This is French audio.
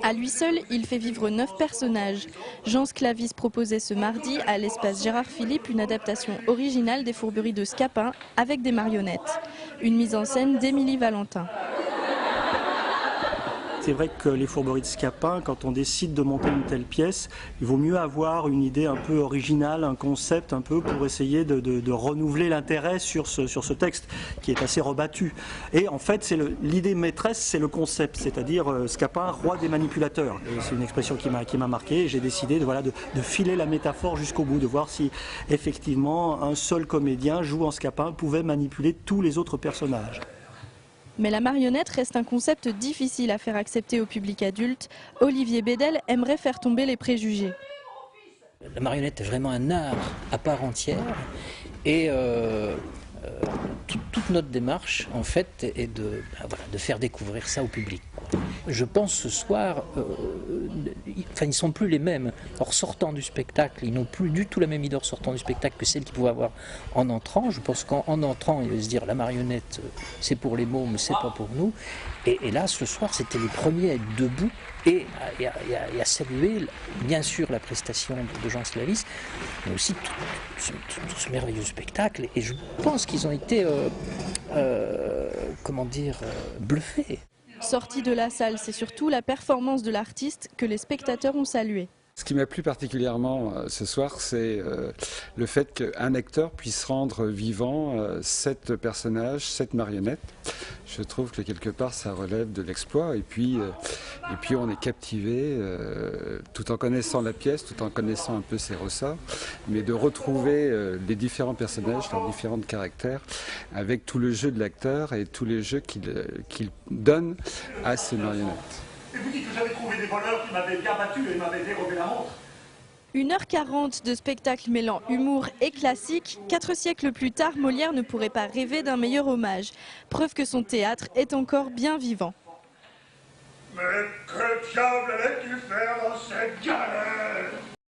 À lui seul, il fait vivre 9 personnages. Jean Sclavis proposait ce mardi à l'espace Gérard Philippe une adaptation originale des Fourberies de Scapin avec des marionnettes. Une mise en scène d'Émilie Valentin. C'est vrai que les Fourberies de Scapin, quand on décide de monter une telle pièce, il vaut mieux avoir une idée un peu originale, un concept un peu pour essayer de renouveler l'intérêt sur ce texte qui est assez rebattu. Et en fait, l'idée maîtresse, c'est le concept, c'est-à-dire Scapin, roi des manipulateurs. C'est une expression qui m'a marqué et j'ai décidé de filer la métaphore jusqu'au bout, de voir si effectivement un seul comédien jouant Scapin pouvait manipuler tous les autres personnages. Mais la marionnette reste un concept difficile à faire accepter au public adulte. Olivier Bédel aimerait faire tomber les préjugés. La marionnette est vraiment un art à part entière et toute notre démarche en fait est de faire découvrir ça au public. Je pense ce soir, ils ne sont plus les mêmes. En sortant du spectacle, ils n'ont plus du tout la même idée en sortant du spectacle que celle qu'ils pouvaient avoir en entrant. Je pense qu'en entrant, ils vont se dire la marionnette, c'est pour les mômes, c'est pas pour nous. Et là, ce soir, c'était les premiers à être debout et à saluer, bien sûr, la prestation de Jean Sclavis, mais aussi tout ce merveilleux spectacle. Et je pense qu'ils ont été, bluffés. Sorti de la salle, c'est surtout la performance de l'artiste que les spectateurs ont salué. Ce qui m'a plu particulièrement ce soir, c'est le fait qu'un acteur puisse rendre vivant 7 personnages, 7 marionnettes. Je trouve que quelque part ça relève de l'exploit et puis on est captivé tout en connaissant la pièce, tout en connaissant un peu ses ressorts, mais de retrouver les différents personnages, leurs différents caractères, avec tout le jeu de l'acteur et tous les jeux qu'il donne à ces marionnettes. Et vous dites que j'avais trouvé des voleurs qui m'avaient bien battu et m'avaient dérobé la montre. 1h40 de spectacle mêlant humour et classique. 4 siècles plus tard, Molière ne pourrait pas rêver d'un meilleur hommage. Preuve que son théâtre est encore bien vivant. Mais que diable allait-il faire dans cette galère ?